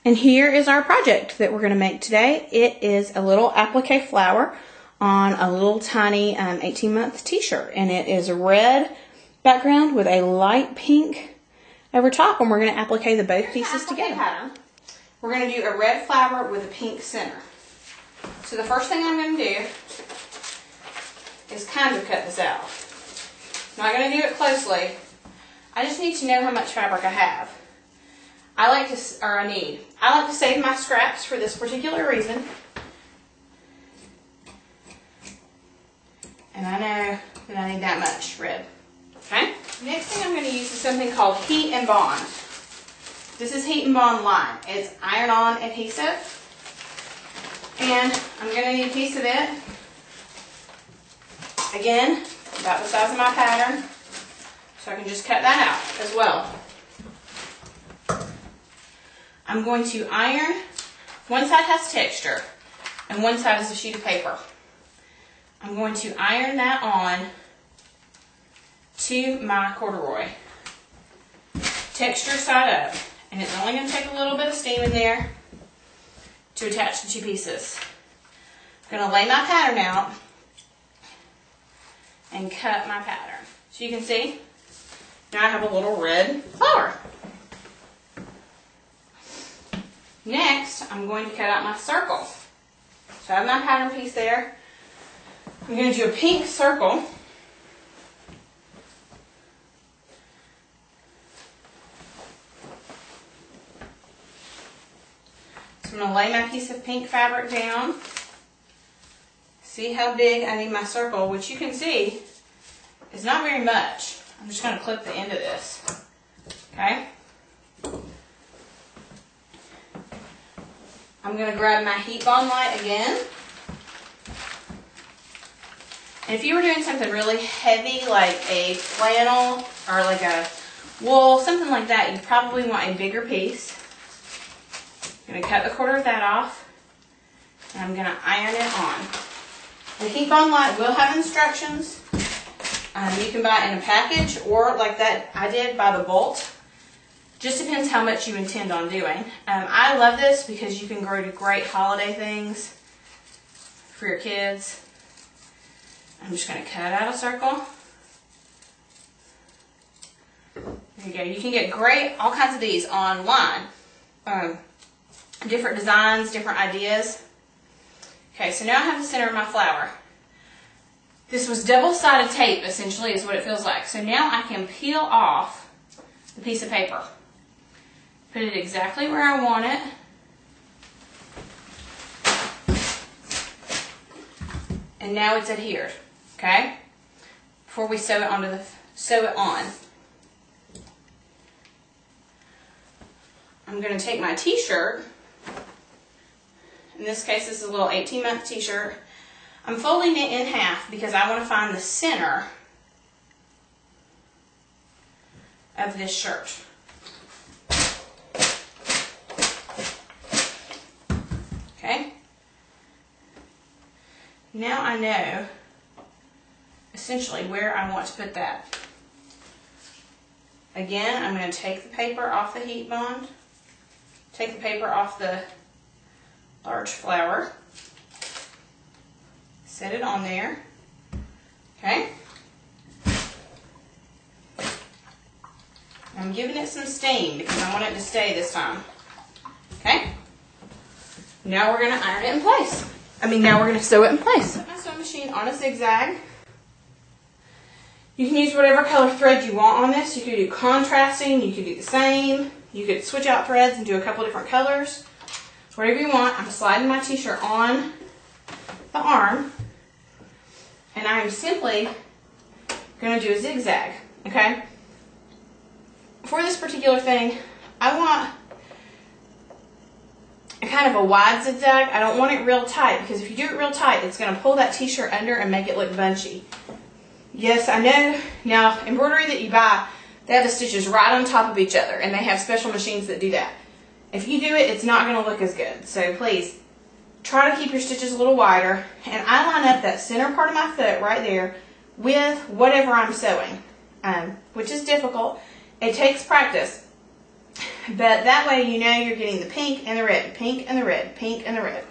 And here is our project that we're going to make today. It is a little applique flower on a little tiny 18-month t-shirt. And it is a red background with a light pink over top. And we're going to applique the both pieces together. Pattern. We're going to do a red flower with a pink center. So the first thing I'm going to do is kind of cut this out. I'm not going to do it closely. I just need to know how much fabric I have. I like to save my scraps for this particular reason. And I know that I need that much red. Okay? Next thing I'm going to use is something called Heat and Bond. This is Heat and Bond Line. It's iron-on adhesive. And I'm going to need a piece of it. Again, about the size of my pattern. So I can just cut that out as well. I'm going to iron. One side has texture and one side is a sheet of paper. I'm going to iron that on to my corduroy. Texture side up. And it's only going to take a little bit of steam in there to attach the two pieces. I'm going to lay my pattern out and cut my pattern. So you can see, now I have a little red flower. Next, I'm going to cut out my circle. So I have my pattern piece there. I'm going to do a pink circle. So I'm going to lay my piece of pink fabric down. See how big I need my circle, which you can see is not very much. I'm just going to clip the end of this. Okay? I'm going to grab my heat bond light again. And if you were doing something really heavy like a flannel or like a wool, something like that, you probably want a bigger piece. I'm going to cut the corner of that off and I'm going to iron it on. The heat bond light will have instructions. You can buy it in a package or like that I did, by the bolt. Just depends how much you intend on doing. I love this because you can do great holiday things for your kids. I'm just going to cut out a circle. There you go. You can get all kinds of these online. Different designs, different ideas. Okay, so now I have the center of my flower. This was double-sided tape, essentially, is what it feels like. So now I can peel off the piece of paper. Put it exactly where I want it. And now it's adhered, okay? Before we sew it on. I'm going to take my t-shirt. In this case, this is a little 18-month t-shirt. I'm folding it in half because I want to find the center of this shirt. Okay? Now I know essentially where I want to put that. Again, I'm going to take the paper off the heat bond, take the paper off the large flower, set it on there. Okay? I'm giving it some steam because I want it to stay this time. Okay? Now we're going to iron it in place. Now we're going to sew it in place. Put my sewing machine on a zigzag. You can use whatever color thread you want on this. You could do contrasting, you could do the same. You could switch out threads and do a couple different colors. Whatever you want. I'm sliding my t-shirt on the arm. And I'm simply going to do a zigzag. Okay? For this particular thing, I want kind of a wide zigzag. I don't want it real tight because if you do it real tight, it's going to pull that t-shirt under and make it look bunchy. Yes, I know. Now, embroidery that you buy, they have the stitches right on top of each other, and they have special machines that do that. If you do it, it's not going to look as good. So please, try to keep your stitches a little wider. And I line up that center part of my foot right there with whatever I'm sewing, which is difficult. It takes practice. But that way you know you're getting the pink and the red, pink and the red, pink and the red.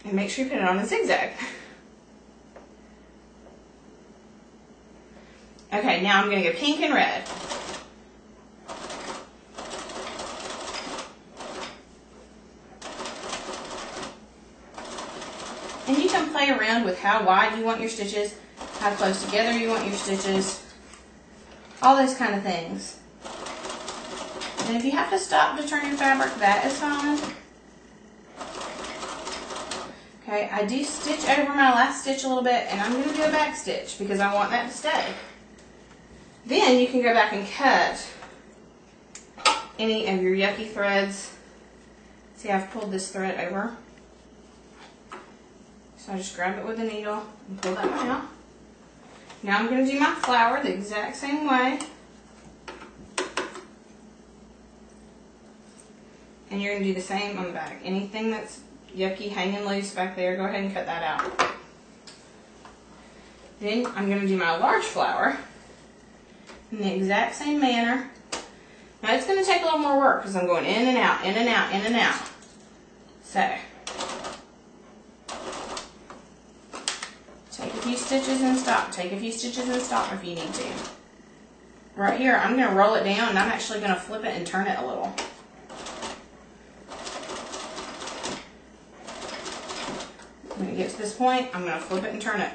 And make sure you put it on a zigzag. Okay, now I'm going to go pink and red. And you can play around with how wide you want your stitches, how close together you want your stitches, all those kind of things. And if you have to stop to turn your fabric, that is fine. Okay, I do stitch over my last stitch a little bit, and I'm going to do a back stitch because I want that to stay. Then you can go back and cut any of your yucky threads. See, I've pulled this thread over. So I just grab it with a needle and pull that one out. Now I'm going to do my flower the exact same way. And you're going to do the same on the back. Anything that's yucky, hanging loose back there, go ahead and cut that out. Then I'm going to do my large flower in the exact same manner. Now it's going to take a little more work because I'm going in and out, in and out, in and out. So, take a few stitches and stop. Take a few stitches and stop if you need to. Right here, I'm going to roll it down and I'm actually going to flip it and turn it a little. When it gets to this point, I'm going to flip it and turn it.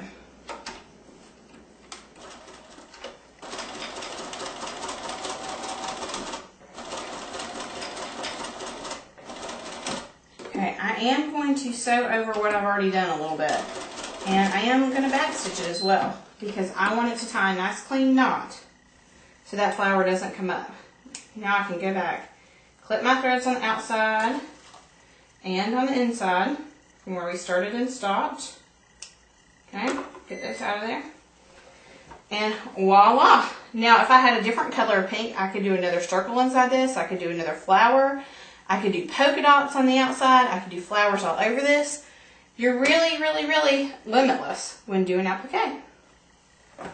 Okay, I am going to sew over what I've already done a little bit. And I am going to back stitch it as well because I want it to tie a nice clean knot so that flower doesn't come up. Now I can go back, clip my threads on the outside and on the inside from where we started and stopped. Okay, get those out of there. And voila! Now if I had a different color of pink, I could do another circle inside this. I could do another flower. I could do polka dots on the outside. I could do flowers all over this. You're really, really, really limitless when doing applique.